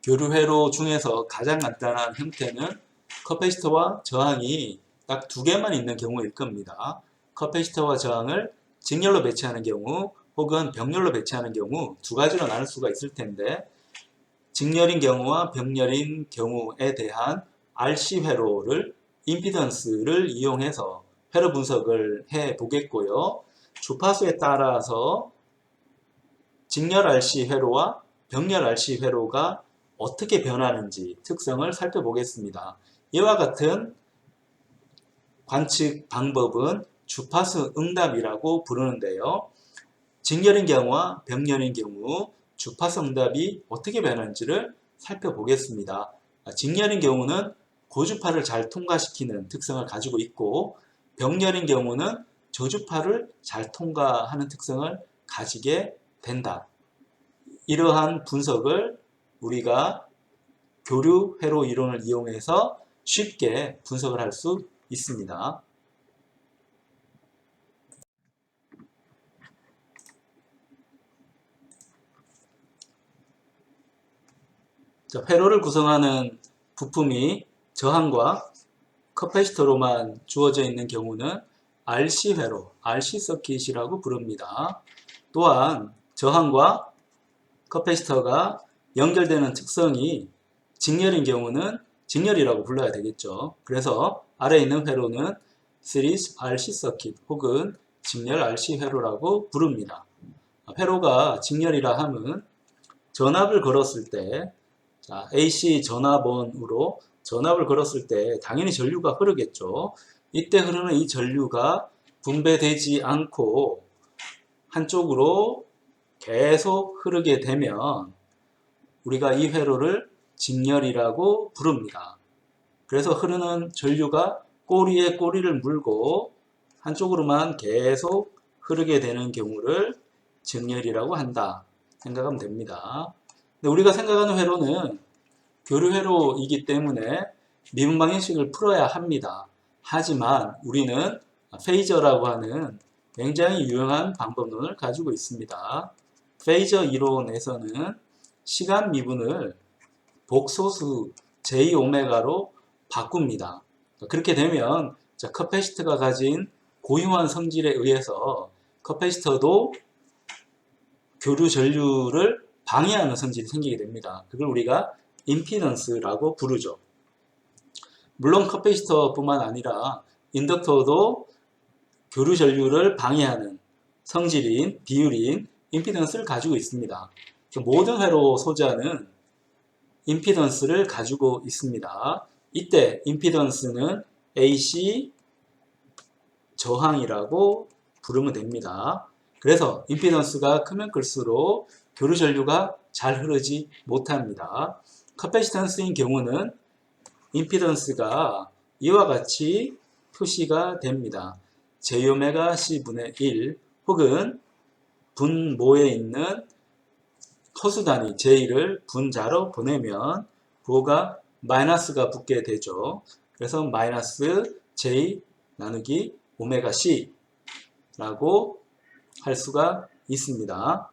교류회로 중에서 가장 간단한 형태는 커패시터와 저항이 딱 두 개만 있는 경우일 겁니다. 커패시터와 저항을 직렬로 배치하는 경우 혹은 병렬로 배치하는 경우 두 가지로 나눌 수가 있을 텐데, 직렬인 경우와 병렬인 경우에 대한 RC 회로를 임피던스를 이용해서 회로 분석을 해 보겠고요. 주파수에 따라서 직렬 RC 회로와 병렬 RC 회로가 어떻게 변하는지 특성을 살펴보겠습니다. 이와 같은 관측 방법은 주파수 응답이라고 부르는데요. 직렬인 경우와 병렬인 경우 주파수 응답이 어떻게 변하는지를 살펴보겠습니다. 직렬인 경우는 고주파를 잘 통과시키는 특성을 가지고 있고, 병렬인 경우는 저주파를 잘 통과하는 특성을 가지게 된다. 이러한 분석을 우리가 교류 회로 이론을 이용해서 쉽게 분석을 할 수 있습니다. 자, 회로를 구성하는 부품이 저항과 커패시터로만 주어져 있는 경우는 RC 회로, RC 서킷이라고 부릅니다. 또한 저항과 커패시터가 연결되는 특성이 직렬인 경우는 직렬이라고 불러야 되겠죠. 그래서 아래에 있는 회로는 시리즈 RC 서킷 혹은 직렬 RC 회로라고 부릅니다. 회로가 직렬이라 함은 전압을 걸었을 때, AC 전압원으로 전압을 걸었을 때 당연히 전류가 흐르겠죠. 이때 흐르는 이 전류가 분배되지 않고 한쪽으로 계속 흐르게 되면 우리가 이 회로를 직렬이라고 부릅니다. 그래서 흐르는 전류가 꼬리에 꼬리를 물고 한쪽으로만 계속 흐르게 되는 경우를 직렬이라고 한다 생각하면 됩니다. 근데 우리가 생각하는 회로는 교류회로이기 때문에 미분 방정식을 풀어야 합니다. 하지만 우리는 페이저라고 하는 굉장히 유용한 방법론을 가지고 있습니다. 페이저 이론에서는 시간 미분을 복소수 J오메가로 바꿉니다. 그렇게 되면 커패시터가 가진 고유한 성질에 의해서 커패시터도 교류 전류를 방해하는 성질이 생기게 됩니다. 그걸 우리가 임피던스라고 부르죠. 물론 커패시터뿐만 아니라 인덕터도 교류 전류를 방해하는 성질인 비율인 임피던스를 가지고 있습니다. 모든 회로 소자는 임피던스를 가지고 있습니다. 이때 임피던스는 AC 저항이라고 부르면 됩니다. 그래서 임피던스가 크면 클수록 교류 전류가 잘 흐르지 못합니다. 커패시턴스인 경우는 임피던스가 이와 같이 표시가 됩니다. J오메가 C분의 1 혹은 분모에 있는 허수 단위 J를 분자로 보내면 부호가 마이너스가 붙게 되죠. 그래서 마이너스 J 나누기 오메가 C 라고 할 수가 있습니다.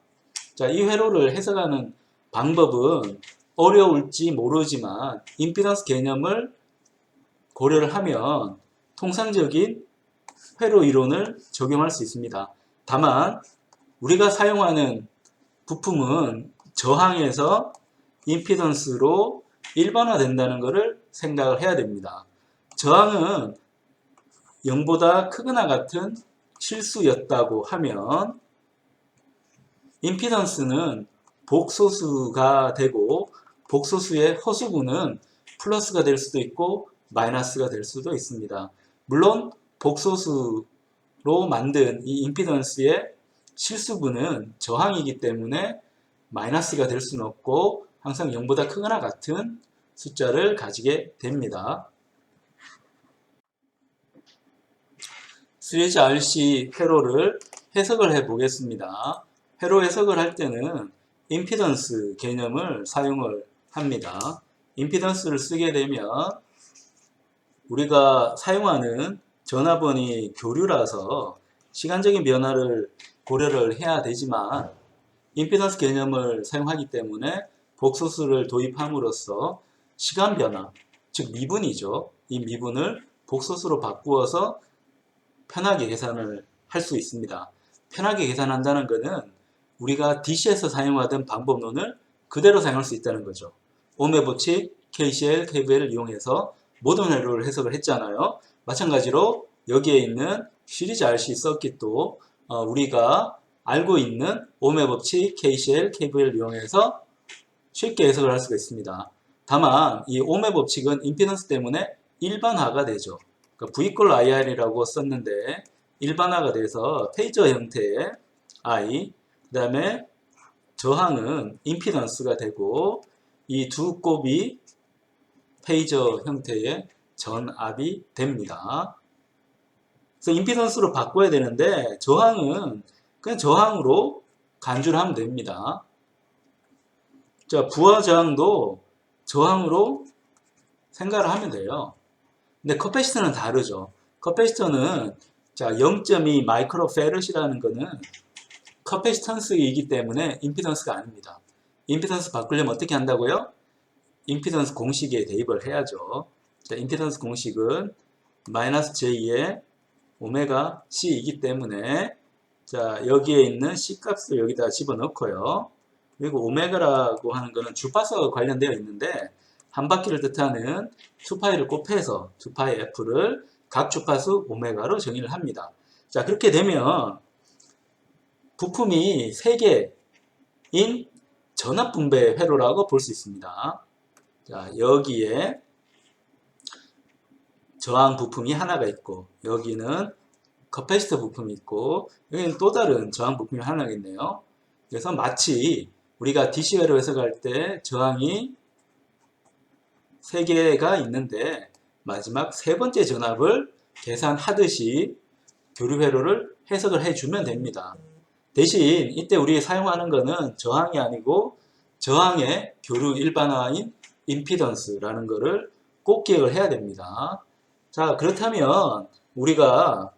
자, 이 회로를 해석하는 방법은 어려울지 모르지만 임피던스 개념을 고려를 하면 통상적인 회로 이론을 적용할 수 있습니다. 다만 우리가 사용하는 부품은 저항에서 임피던스로 일반화된다는 것을 생각을 해야 됩니다. 저항은 0보다 크거나 같은 실수였다고 하면 임피던스는 복소수가 되고 복소수의 허수분은 플러스가 될 수도 있고 마이너스가 될 수도 있습니다. 물론 복소수로 만든 이 임피던스의 실수분은 저항이기 때문에 마이너스가 될 수는 없고 항상 0보다 크거나 같은 숫자를 가지게 됩니다. 시리즈 RC 회로를 해석을 해 보겠습니다. 회로 해석을 할 때는 임피던스 개념을 사용을 합니다. 임피던스를 쓰게 되면 우리가 사용하는 전압원이 교류라서 시간적인 변화를 고려를 해야 되지만 임피던스 개념을 사용하기 때문에 복소수를 도입함으로써 시간 변화, 즉 미분이죠. 이 미분을 복소수로 바꾸어서 편하게 계산을 할 수 있습니다. 편하게 계산한다는 것은 우리가 DC에서 사용하던 방법론을 그대로 사용할 수 있다는 거죠. 옴의 법칙, KCL, KVL을 이용해서 모든 회로를 해석을 했잖아요. 마찬가지로 여기에 있는 시리즈 RC 서킷도 우리가 알고 있는 옴의 법칙, KCL, KVL을 이용해서 쉽게 해석을 할 수가 있습니다. 다만 이 옴의 법칙은 임피던스 때문에 일반화가 되죠. 그러니까 V = IR이라고 썼는데 일반화가 돼서 페이저 형태의 I, 그 다음에 저항은 임피던스가 되고 이 두 곱이 페이저 형태의 전압이 됩니다. 그래서 임피던스로 바꿔야 되는데 저항은 그냥 저항으로 간주를 하면 됩니다. 자, 부하 저항도 저항으로 생각을 하면 돼요. 근데 커패시터는 다르죠. 커패시터는 자, 0.2 마이크로 페럿이라는 거는 커패시턴스이기 때문에 임피던스가 아닙니다. 임피던스 바꾸려면 어떻게 한다고요? 임피던스 공식에 대입을 해야죠. 자, 임피던스 공식은 마이너스 J의 오메가 C이기 때문에 자, 여기에 있는 C 값을 여기다 집어넣고요. 그리고 오메가라고 하는 거는 주파수와 관련되어 있는데 한 바퀴를 뜻하는 2파이를 곱해서 2파이 F를 각 주파수 오메가로 정의를 합니다. 자, 그렇게 되면 부품이 3개인 전압분배 회로라고 볼 수 있습니다. 자, 여기에 저항 부품이 하나가 있고 여기는 커패시터 부품이 있고 여기는 또 다른 저항 부품이 하나가 있네요. 그래서 마치 우리가 DC 회로 해석할 때 저항이 3개가 있는데 마지막 세 번째 전압을 계산하듯이 교류 회로를 해석을 해주면 됩니다. 대신 이때 우리 사용하는 거는 저항이 아니고 저항의 교류 일반화인 임피던스라는 거를 꼭 기억을 해야 됩니다. 자, 그렇다면 우리가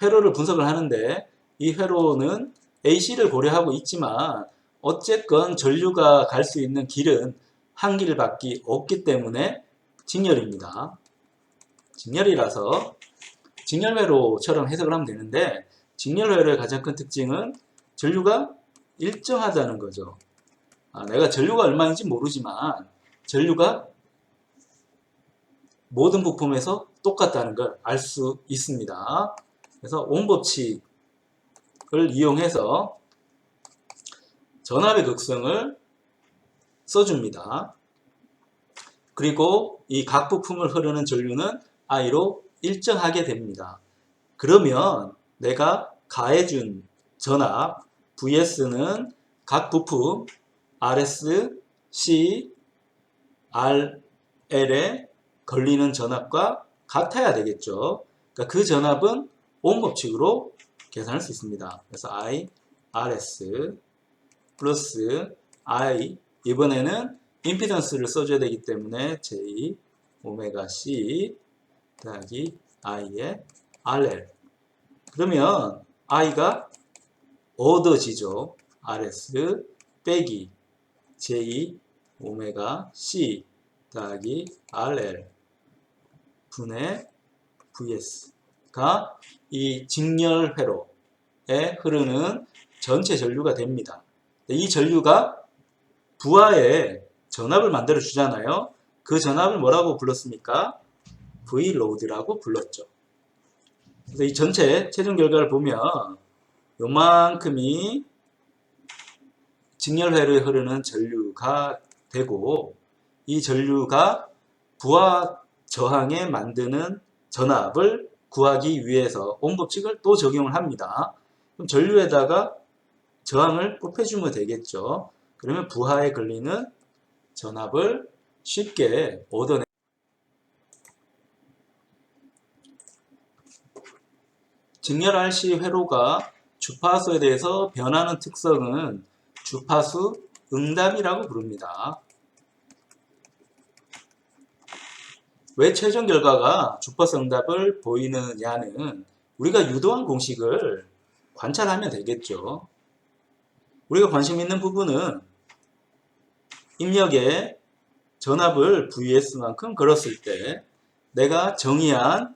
회로를 분석을 하는데 이 회로는 AC를 고려하고 있지만 어쨌건 전류가 갈 수 있는 길은 한 길밖에 없기 때문에 직렬입니다. 직렬이라서 직렬회로처럼 해석을 하면 되는데 직렬회로의 가장 큰 특징은 전류가 일정하다는 거죠. 내가 전류가 얼마인지 모르지만 전류가 모든 부품에서 똑같다는 걸 알 수 있습니다. 그래서 옴 법칙을 이용해서 전압의 극성을 써줍니다. 그리고 이 각 부품을 흐르는 전류는 I로 일정하게 됩니다. 그러면 내가 가해준 전압 VS는 각 부품 RS, C, RL에 걸리는 전압과 같아야 되겠죠. 그러니까 그 전압은 옴 법칙으로 계산할 수 있습니다. 그래서 I, RS 플러스 I, 이번에는 임피던스를 써줘야 되기 때문에 J, 오메가 C 더하기 I의 RL. 그러면 I가 얻어지죠. RS 빼기 J, 오메가 C 더하기 RL 분의 VS가 이 직렬 회로에 흐르는 전체 전류가 됩니다. 이 전류가 부하에 전압을 만들어 주잖아요. 그 전압을 뭐라고 불렀습니까? Vload라고 불렀죠. 그래서 이 전체 최종 결과를 보면 요만큼이 직렬회로에 흐르는 전류가 되고 이 전류가 부하 저항에 만드는 전압을 구하기 위해서 옴 법칙을 또 적용을 합니다. 그럼 전류에다가 저항을 곱해주면 되겠죠. 그러면 부하에 걸리는 전압을 쉽게 얻어내. 직렬 RC 회로가 주파수에 대해서 변하는 특성은 주파수 응답이라고 부릅니다. 왜 최종 결과가 주파수 응답을 보이느냐는 우리가 유도한 공식을 관찰하면 되겠죠. 우리가 관심 있는 부분은 입력에 전압을 VS만큼 걸었을 때 내가 정의한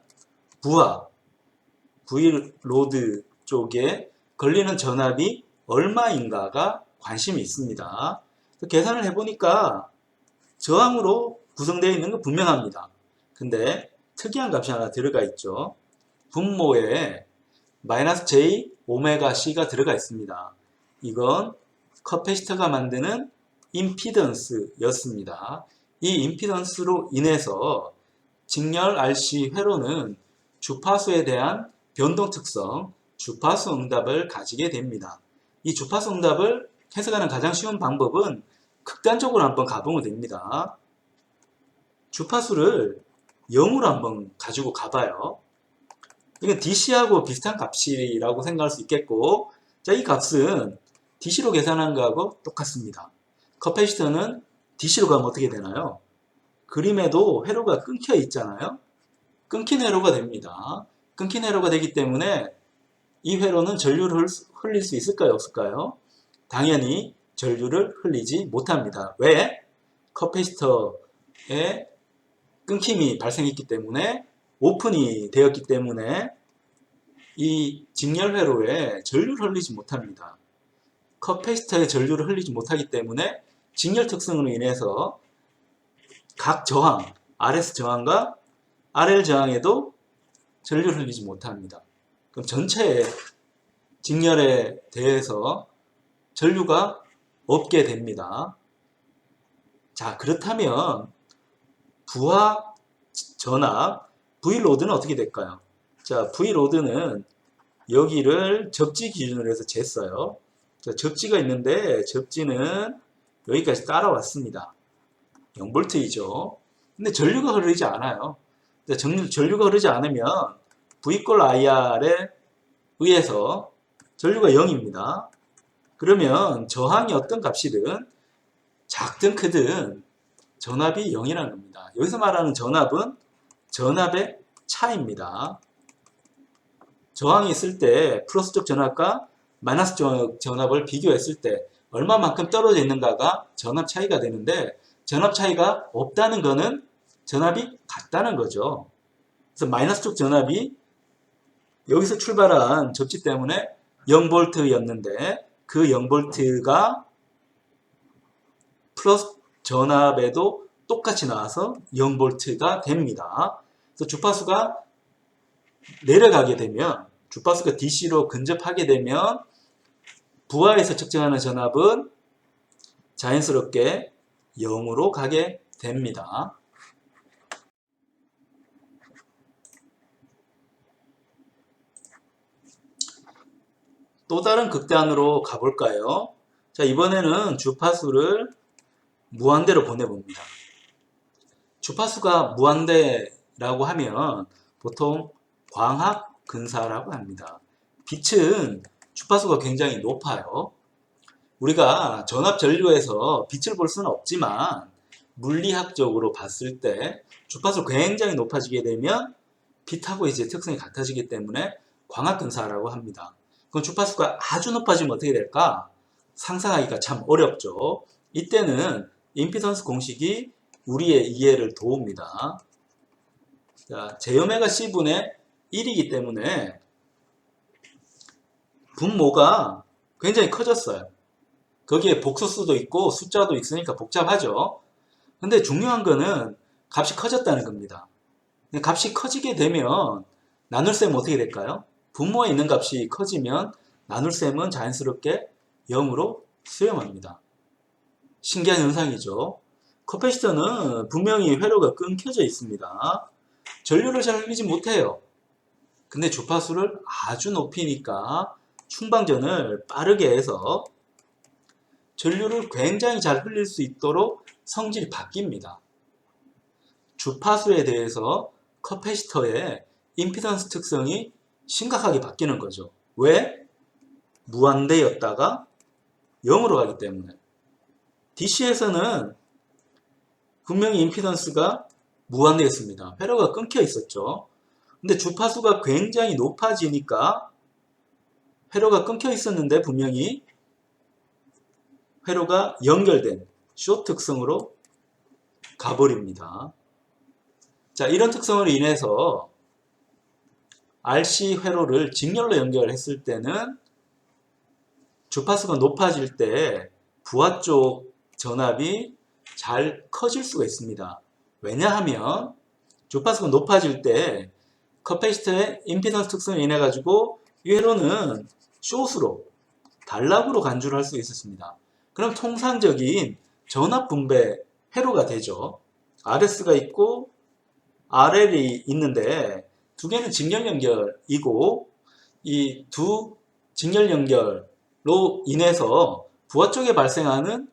부하, V로드 쪽에 걸리는 전압이 얼마인가가 관심이 있습니다. 계산을 해보니까 저항으로 구성되어 있는 건 분명합니다. 근데 특이한 값이 하나 들어가 있죠. 분모에 -J 오메가 C가 들어가 있습니다. 이건 커패시터가 만드는 임피던스였습니다. 이 임피던스로 인해서 직렬 RC 회로는 주파수에 대한 변동 특성, 주파수 응답을 가지게 됩니다. 이 주파수 응답을 해석하는 가장 쉬운 방법은 극단적으로 한번 가보면 됩니다. 주파수를 0으로 한번 가지고 가봐요. 이건 DC하고 비슷한 값이라고 생각할 수 있겠고, 자, 이 값은 DC로 계산한 거하고 똑같습니다. 커패시터는 DC로 가면 어떻게 되나요? 그림에도 회로가 끊겨 있잖아요. 끊긴 회로가 됩니다. 끊긴 회로가 되기 때문에 이 회로는 전류를 흘릴 수 있을까요? 없을까요? 당연히 전류를 흘리지 못합니다. 왜? 커패시터에 끊김이 발생했기 때문에, 오픈이 되었기 때문에 이 직렬 회로에 전류를 흘리지 못합니다. 커패시터에 전류를 흘리지 못하기 때문에 직렬 특성으로 인해서 각 저항, RS 저항과 RL 저항에도 전류를 흘리지 못합니다. 그럼 전체 직렬에 대해서 전류가 없게 됩니다. 자, 그렇다면 부하 전압 V로드는 어떻게 될까요? 자, V로드는 여기를 접지 기준으로 해서 쟀어요. 자, 접지가 있는데 접지는 여기까지 따라왔습니다. 0V이죠. 근데 전류가 흐르지 않아요. 전류가 흐르지 않으면 V 꼴 IR에 의해서 전류가 0입니다. 그러면 저항이 어떤 값이든 작든 크든 전압이 0이라는 겁니다. 여기서 말하는 전압은 전압의 차입니다. 저항이 있을 때 플러스적 전압과 마이너스적 전압을 비교했을 때 얼마만큼 떨어져 있는가가 전압 차이가 되는데, 전압 차이가 없다는 것은 전압이 같다는 거죠. 그래서 마이너스적 전압이 여기서 출발한 접지 때문에 0V였는데 그 0V가 플러스 전압에도 똑같이 나와서 0V가 됩니다. 그래서 주파수가 내려가게 되면, 주파수가 DC로 근접하게 되면 부하에서 측정하는 전압은 자연스럽게 0으로 가게 됩니다. 또 다른 극단으로 가볼까요? 자, 이번에는 주파수를 무한대로 보내봅니다. 주파수가 무한대라고 하면 보통 광학 근사라고 합니다. 빛은 주파수가 굉장히 높아요. 우리가 전압 전류에서 빛을 볼 수는 없지만 물리학적으로 봤을 때 주파수가 굉장히 높아지게 되면 빛하고 이제 특성이 같아지기 때문에 광학 근사라고 합니다. 그럼 주파수가 아주 높아지면 어떻게 될까? 상상하기가 참 어렵죠. 이때는 임피던스 공식이 우리의 이해를 도웁니다. 자, J오메가 C분의 1이기 때문에 분모가 굉장히 커졌어요. 거기에 복소수도 있고 숫자도 있으니까 복잡하죠. 근데 중요한 거는 값이 커졌다는 겁니다. 값이 커지게 되면 나눗셈은 어떻게 될까요? 분모에 있는 값이 커지면 나눗셈은 자연스럽게 0으로 수렴합니다. 신기한 현상이죠. 커패시터는 분명히 회로가 끊겨져 있습니다. 전류를 잘 흘리지 못해요. 근데 주파수를 아주 높이니까 충방전을 빠르게 해서 전류를 굉장히 잘 흘릴 수 있도록 성질이 바뀝니다. 주파수에 대해서 커패시터의 임피던스 특성이 심각하게 바뀌는 거죠. 왜? 무한대였다가 0으로 가기 때문에. DC에서는 분명히 임피던스가 무한대였습니다. 회로가 끊겨 있었죠. 근데 주파수가 굉장히 높아지니까 회로가 끊겨 있었는데 분명히 회로가 연결된, 쇼 특성으로 가버립니다. 자, 이런 특성으로 인해서 RC 회로를 직렬로 연결했을 때는 주파수가 높아질 때 부하 쪽 전압이 잘 커질 수가 있습니다. 왜냐하면 주파수가 높아질 때 커패시터의 임피던스 특성을 인해 가지고 이 회로는 숏으로 단락으로 간주를 할 수 있었습니다. 그럼 통상적인 전압 분배 회로가 되죠. RS가 있고 RL이 있는데 두 개는 직렬 연결이고 이 두 직렬 연결로 인해서 부하 쪽에 발생하는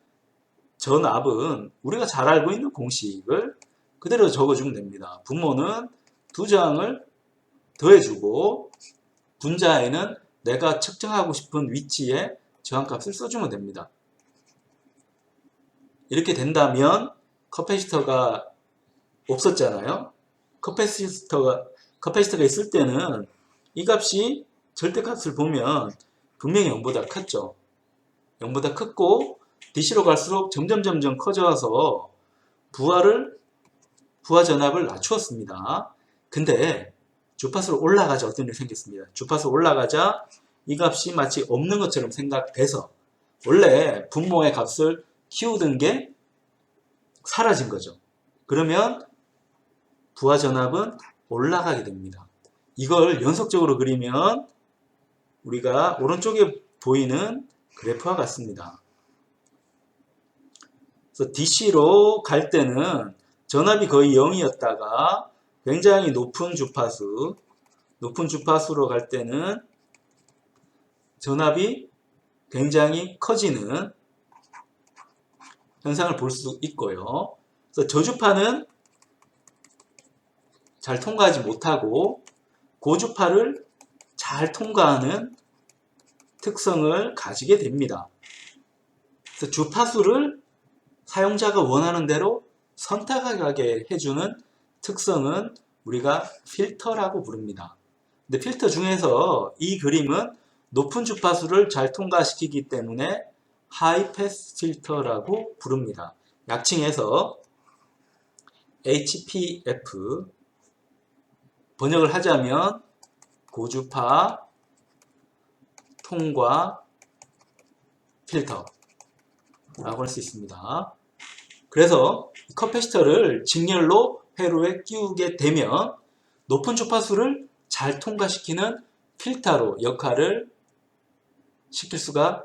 전압은 우리가 잘 알고 있는 공식을 그대로 적어주면 됩니다. 분모는 두 저항을 더해주고 분자에는 내가 측정하고 싶은 위치에 저항값을 써주면 됩니다. 이렇게 된다면 커패시터가 없었잖아요. 커패시터가 있을 때는 이 값이 절대값을 보면 분명히 0보다 컸죠. 0보다 컸고 DC로 갈수록 점점 커져서 부하 전압을 낮추었습니다. 근데 주파수로 올라가자 어떤 일이 생겼습니다. 주파수 올라가자 이 값이 마치 없는 것처럼 생각돼서 원래 분모의 값을 키우던 게 사라진 거죠. 그러면 부하 전압은 올라가게 됩니다. 이걸 연속적으로 그리면 우리가 오른쪽에 보이는 그래프와 같습니다. 그래서 DC로 갈 때는 전압이 거의 0이었다가 굉장히 높은 주파수로 갈 때는 전압이 굉장히 커지는 현상을 볼 수 있고요. 그래서 저주파는 잘 통과하지 못하고 고주파를 잘 통과하는 특성을 가지게 됩니다. 그래서 주파수를 사용자가 원하는 대로 선택하게 해주는 특성은 우리가 필터라고 부릅니다. 근데 필터 중에서 이 그림은 높은 주파수를 잘 통과시키기 때문에 하이패스 필터라고 부릅니다. 약칭해서 HPF, 번역을 하자면 고주파 통과 필터라고 할 수 있습니다. 그래서 커패시터를 직렬로 회로에 끼우게 되면 높은 주파수를 잘 통과시키는 필터로 역할을 시킬 수가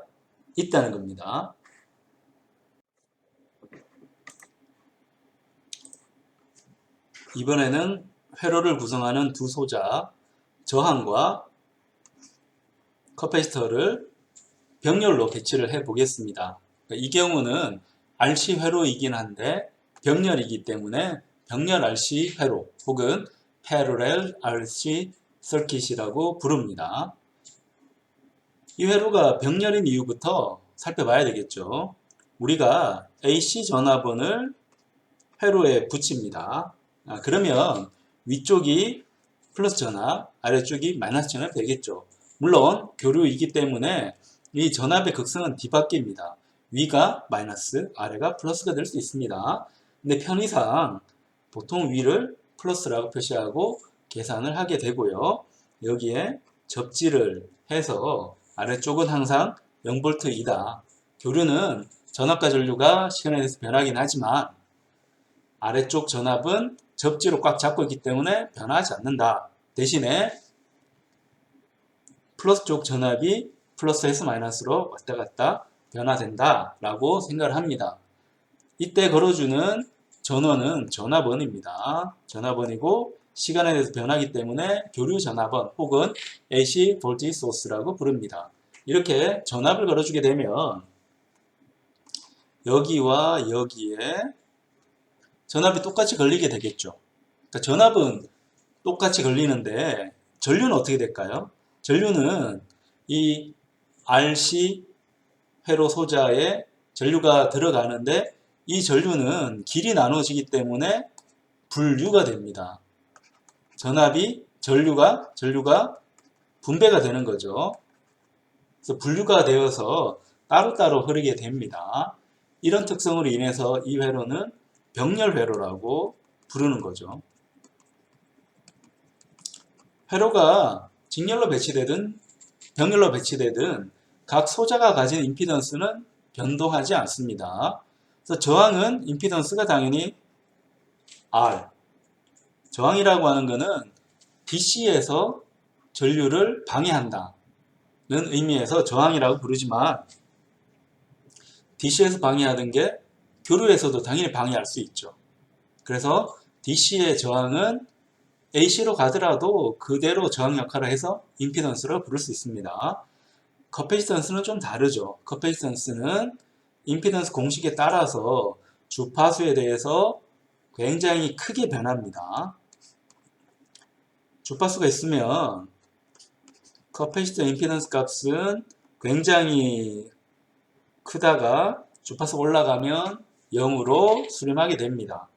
있다는 겁니다. 이번에는 회로를 구성하는 두 소자, 저항과 커패시터를 병렬로 배치를 해 보겠습니다. 이 경우는 RC 회로이긴 한데 병렬이기 때문에 병렬 RC 회로 혹은 Parallel RC Circuit이라고 부릅니다. 이 회로가 병렬인 이유부터 살펴봐야 되겠죠. 우리가 AC 전화번을 회로에 붙입니다. 그러면 위쪽이 플러스 전압, 아래쪽이 마이너스 전압이 되겠죠. 물론 교류이기 때문에 이 전압의 극성은 뒤바뀝니다. 위가 마이너스, 아래가 플러스가 될 수 있습니다. 근데 편의상 보통 위를 플러스라고 표시하고 계산을 하게 되고요. 여기에 접지를 해서 아래쪽은 항상 0V이다. 교류는 전압과 전류가 시간에 대해서 변하긴 하지만 아래쪽 전압은 접지로 꽉 잡고 있기 때문에 변하지 않는다. 대신에 플러스 쪽 전압이 플러스에서 마이너스로 왔다 갔다 변화된다 라고 생각을 합니다. 이때 걸어주는 전원은 전압원입니다. 전압원이고 시간에 대해서 변하기 때문에 교류 전압원 혹은 AC 볼티지 소스라고 부릅니다. 이렇게 전압을 걸어주게 되면 여기와 여기에 전압이 똑같이 걸리게 되겠죠. 그러니까 전압은 똑같이 걸리는데 전류는 어떻게 될까요? 전류는 이 RC 회로 소자에 전류가 들어가는데 이 전류는 길이 나눠지기 때문에 분류가 됩니다. 전류가 분배가 되는 거죠. 그래서 분류가 되어서 따로따로 흐르게 됩니다. 이런 특성으로 인해서 이 회로는 병렬 회로라고 부르는 거죠. 회로가 직렬로 배치되든 병렬로 배치되든 각 소자가 가진 임피던스는 변동하지 않습니다. 그래서 저항은 임피던스가 당연히 R. 저항이라고 하는 것은 DC에서 전류를 방해한다는 의미에서 저항이라고 부르지만 DC에서 방해하던 게 교류에서도 당연히 방해할 수 있죠. 그래서 DC의 저항은 AC로 가더라도 그대로 저항 역할을 해서 임피던스로 부를 수 있습니다. 커패시턴스는 좀 다르죠. 커패시턴스는 임피던스 공식에 따라서 주파수에 대해서 굉장히 크게 변합니다. 주파수가 있으면 커패시터 임피던스 값은 굉장히 크다가 주파수가 올라가면 0으로 수렴하게 됩니다.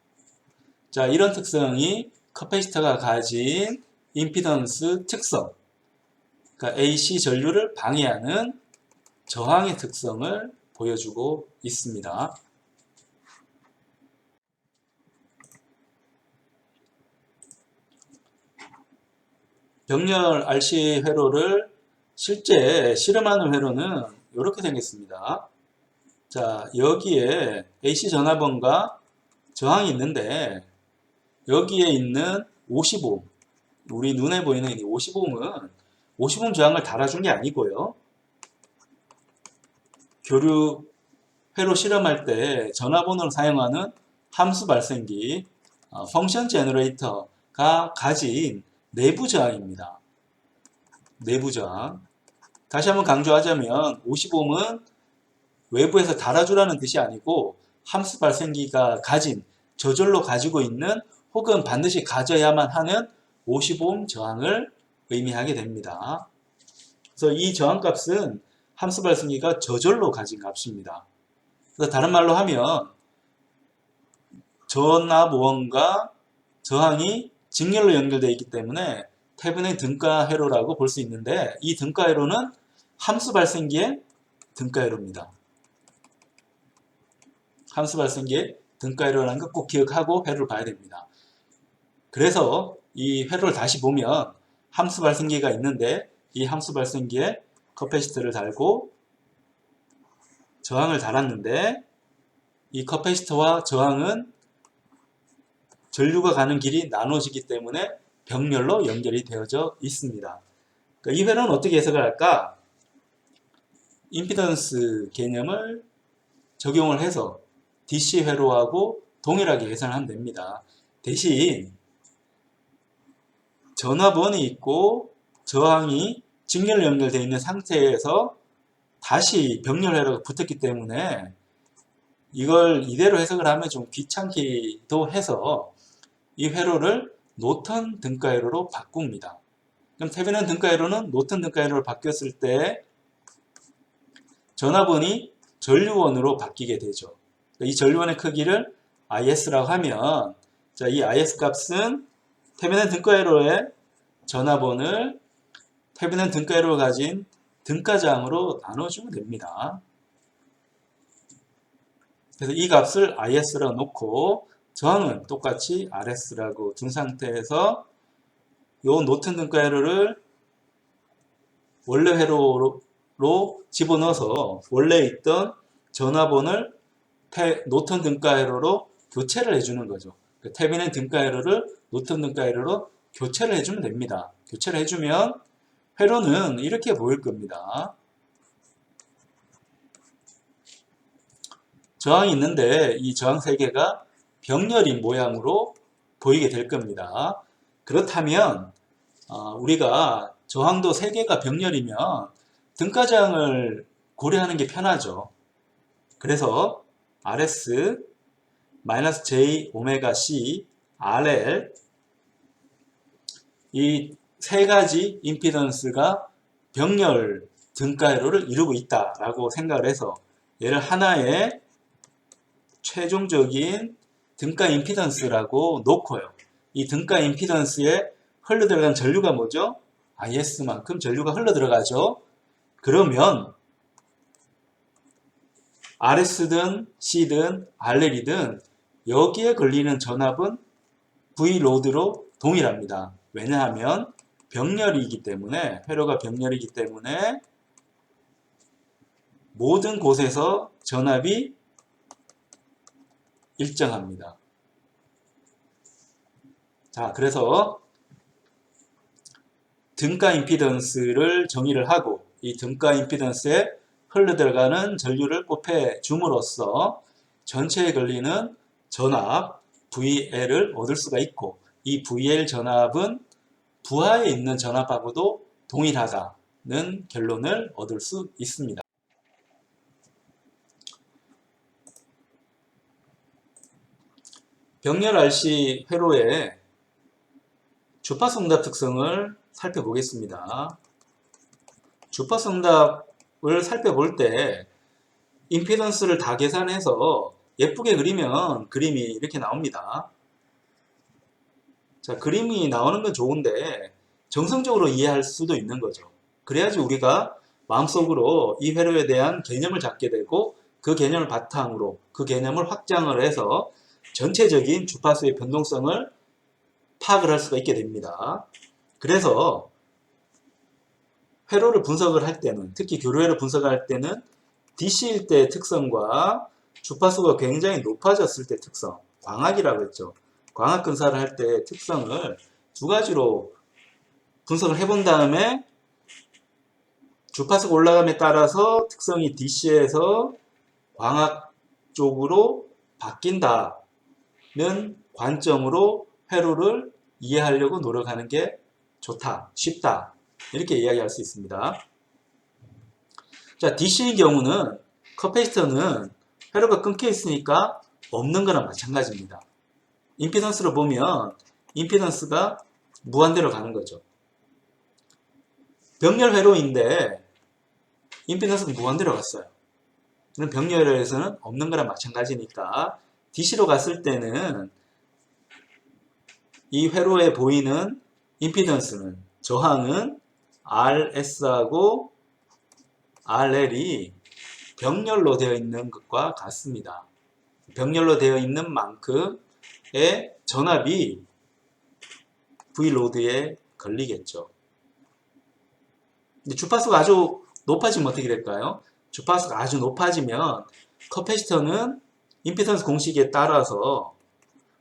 자, 이런 특성이 커패시터가 가진 임피던스 특성, 그러니까 AC 전류를 방해하는 저항의 특성을 보여주고 있습니다. 병렬 RC 회로를 실제 실험하는 회로는 이렇게 생겼습니다. 자, 여기에 AC 전화번과 저항이 있는데 여기에 있는 50옴, 우리 눈에 보이는 이 50옴은 50옴 저항을 달아준 게 아니고요. 교류 회로 실험할 때 전화번호를 사용하는 함수 발생기, 펑션 제너레이터가 가진 내부 저항입니다. 내부 저항. 다시 한번 강조하자면 50옴은 외부에서 달아주라는 뜻이 아니고 함수 발생기가 가진, 저절로 가지고 있는 혹은 반드시 가져야만 하는 50옴 저항을 의미하게 됩니다. 그래서 이 저항값은 함수 발생기가 저절로 가진 값입니다. 그래서 다른 말로 하면 전압원과 저항이 직렬로 연결되어 있기 때문에 테베닌 등가 회로라고 볼 수 있는데 이 등가 회로는 함수 발생기의 등가 회로입니다. 함수 발생기의 등가 회로라는 거 꼭 기억하고 회로를 봐야 됩니다. 그래서 이 회로를 다시 보면 함수 발생기가 있는데 이 함수 발생기에 커패시터를 달고 저항을 달았는데 이 커패시터와 저항은 전류가 가는 길이 나눠지기 때문에 병렬로 연결이 되어져 있습니다. 그러니까 이 회로는 어떻게 해석을 할까? 임피던스 개념을 적용을 해서 DC 회로하고 동일하게 계산을 하면 됩니다. 대신 전압원이 있고 저항이 직렬로 연결되어 있는 상태에서 다시 병렬 회로가 붙었기 때문에 이걸 이대로 해석을 하면 좀 귀찮기도 해서 이 회로를 노턴 등가 회로로 바꿉니다. 그럼 테베닌 등가 회로는 노턴 등가 회로로 바뀌었을 때 전압원이 전류원으로 바뀌게 되죠. 이 전류원의 크기를 IS라고 하면 자, 이 IS 값은 테베닌 등가 회로의 전압원을 테베닌 등가 회로가 가진 등가장으로 나눠주면 됩니다. 그래서 이 값을 IS라고 놓고 저항은 똑같이 RS라고 둔 상태에서 이 노턴 등가 회로를 원래 회로로 집어넣어서 원래 있던 전압원을 노턴 등가 회로로 교체를 해주는 거죠. 테베닌 등가 회로를 노턴 등가 회로로 교체를 해주면 됩니다. 교체를 해주면 회로는 이렇게 보일 겁니다. 저항이 있는데 이 저항 3개가 병렬인 모양으로 보이게 될 겁니다. 그렇다면 우리가 저항도 3개가 병렬이면 등가장을 고려하는 게 편하죠. 그래서 RS -J 오메가 C RL 이 3가지 임피던스가 병렬 등가 회로를 이루고 있다라고 생각을 해서 얘를 하나의 최종적인 등가 임피던스라고 놓고요. 이 등가 임피던스에 흘러들어간 전류가 뭐죠? IS만큼 전류가 흘러들어가죠. 그러면 RS든 C든 RL이든 여기에 걸리는 전압은 V로드로 동일합니다. 왜냐하면 병렬이기 때문에, 회로가 병렬이기 때문에 모든 곳에서 전압이 일정합니다. 자, 그래서 등가 임피던스를 정의를 하고 이 등가 임피던스에 흘러들어가는 전류를 곱해 줌으로써 전체에 걸리는 전압 VL을 얻을 수가 있고, 이 VL 전압은 부하에 있는 전압하고도 동일하다는 결론을 얻을 수 있습니다. 병렬 RC 회로의 주파수 응답 특성을 살펴보겠습니다. 주파수 응답을 살펴볼 때 임피던스를 다 계산해서 예쁘게 그리면 그림이 이렇게 나옵니다. 자, 그림이 나오는 건 좋은데 정성적으로 이해할 수도 있는 거죠. 그래야지 우리가 마음속으로 이 회로에 대한 개념을 잡게 되고 그 개념을 바탕으로 그 개념을 확장을 해서 전체적인 주파수의 변동성을 파악을 할 수가 있게 됩니다. 그래서 회로를 분석을 할 때는, 특히 교류회로 분석할 때는 DC일 때 특성과 주파수가 굉장히 높아졌을 때 특성, 광학이라고 했죠. 광학 근사를 할 때 특성을 두 가지로 분석을 해본 다음에 주파수가 올라감에 따라서 특성이 DC에서 광학 쪽으로 바뀐다는 관점으로 회로를 이해하려고 노력하는 게 좋다, 쉽다, 이렇게 이야기할 수 있습니다. 자, DC의 경우는 커패시터는 회로가 끊겨 있으니까 없는 거나 마찬가지입니다. 임피던스로 보면 임피던스가 무한대로 가는 거죠. 병렬 회로인데 임피던스가 무한대로 갔어요. 그럼 병렬 회로에서는 없는 거나 마찬가지니까 DC로 갔을 때는 이 회로에 보이는 임피던스는, 저항은 RS하고 RL이 병렬로 되어 있는 것과 같습니다. 병렬로 되어 있는 만큼의 전압이 V로드에 걸리겠죠. 근데 주파수가 아주 높아지면 어떻게 될까요? 주파수가 아주 높아지면 커패시터는 임피던스 공식에 따라서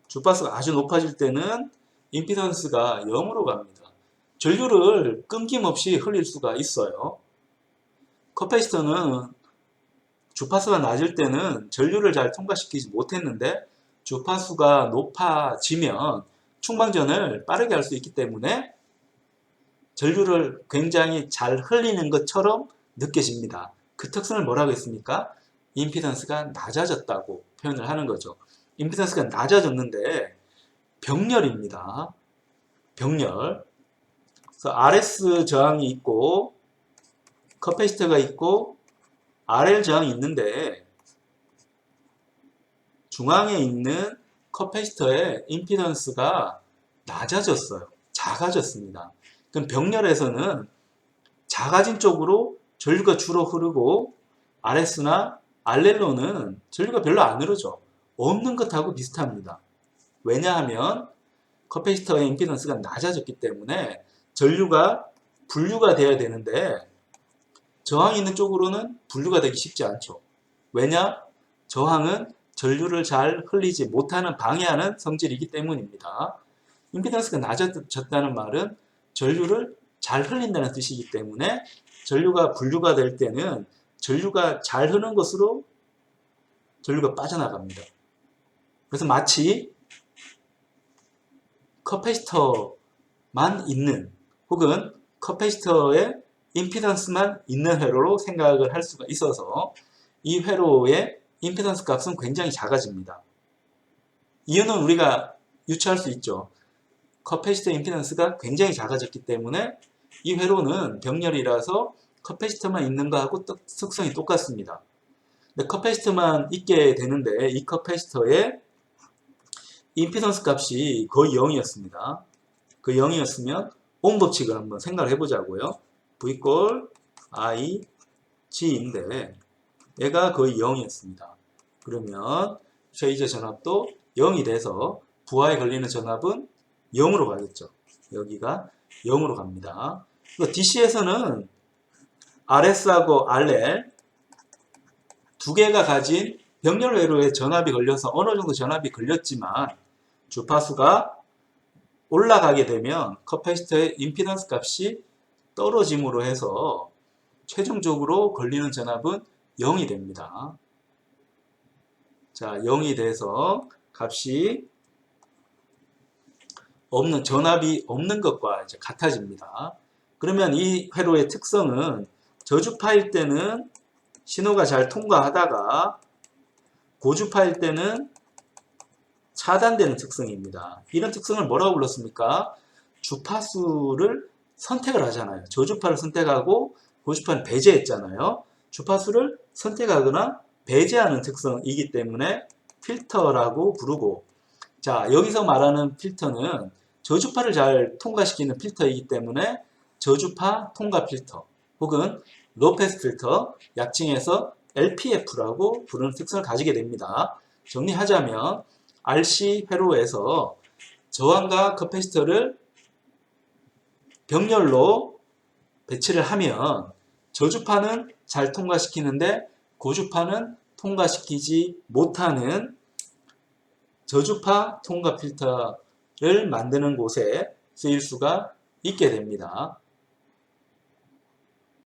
주파수가 아주 높아질 때는 임피던스가 0으로 갑니다. 전류를 끊김없이 흘릴 수가 있어요. 커패시터는 주파수가 낮을 때는 전류를 잘 통과시키지 못했는데 주파수가 높아지면 충방전을 빠르게 할 수 있기 때문에 전류를 굉장히 잘 흘리는 것처럼 느껴집니다. 그 특성을 뭐라고 했습니까? 임피던스가 낮아졌다고 표현을 하는 거죠. 임피던스가 낮아졌는데 병렬입니다. 병렬. 그래서 RS 저항이 있고 커패시터가 있고 RL 저항이 있는데 중앙에 있는 커패시터의 임피던스가 낮아졌어요. 작아졌습니다. 그럼 병렬에서는 작아진 쪽으로 전류가 주로 흐르고 RS나 RL로는 전류가 별로 안 흐르죠. 없는 것하고 비슷합니다. 왜냐하면 커패시터의 임피던스가 낮아졌기 때문에 전류가 분류가 되어야 되는데 저항이 있는 쪽으로는 분류가 되기 쉽지 않죠. 왜냐? 저항은 전류를 잘 흘리지 못하는 방해하는 성질이기 때문입니다. 임피던스가 낮아졌다는 말은 전류를 잘 흘린다는 뜻이기 때문에 전류가 분류가 될 때는 전류가 잘 흐르는 것으로 전류가 빠져나갑니다. 그래서 마치 커패시터만 있는 혹은 커패시터의 임피던스만 있는 회로로 생각을 할 수가 있어서 이 회로의 임피던스 값은 굉장히 작아집니다. 이유는 우리가 유추할 수 있죠. 커패시터 임피던스가 굉장히 작아졌기 때문에 이 회로는 병렬이라서 커패시터만 있는 거하고 특성이 똑같습니다. 근데 커패시터만 있게 되는데 이 커패시터의 임피던스 값이 거의 0이었습니다. 그 0이었으면 옴 법칙을 한번 생각을 해보자고요. V 꼴 I G인데 얘가 거의 0이었습니다. 그러면 최이저 전압도 0이 돼서 부하에 걸리는 전압은 0으로 가겠죠. 여기가 0으로 갑니다. DC에서는 RS하고 RL 두 개가 가진 병렬 회로에 전압이 걸려서 어느 정도 전압이 걸렸지만 주파수가 올라가게 되면 커패시터의 임피던스 값이 떨어짐으로 해서 최종적으로 걸리는 전압은 0이 됩니다. 자, 0이 돼서 값이 전압이 없는 것과 이제 같아집니다. 그러면 이 회로의 특성은 저주파일 때는 신호가 잘 통과하다가 고주파일 때는 차단되는 특성입니다. 이런 특성을 뭐라고 불렀습니까? 주파수를 선택을 하잖아요. 저주파를 선택하고 고주파는 배제했잖아요. 주파수를 선택하거나 배제하는 특성이기 때문에 필터라고 부르고, 자, 여기서 말하는 필터는 저주파를 잘 통과시키는 필터이기 때문에 저주파 통과 필터 혹은 로패스 필터, 약칭해서 LPF라고 부르는 특성을 가지게 됩니다. 정리하자면 RC 회로에서 저항과 커패시터를 병렬로 배치를 하면 저주파는 잘 통과시키는데 고주파는 통과시키지 못하는 저주파 통과 필터를 만드는 곳에 쓰일 수가 있게 됩니다.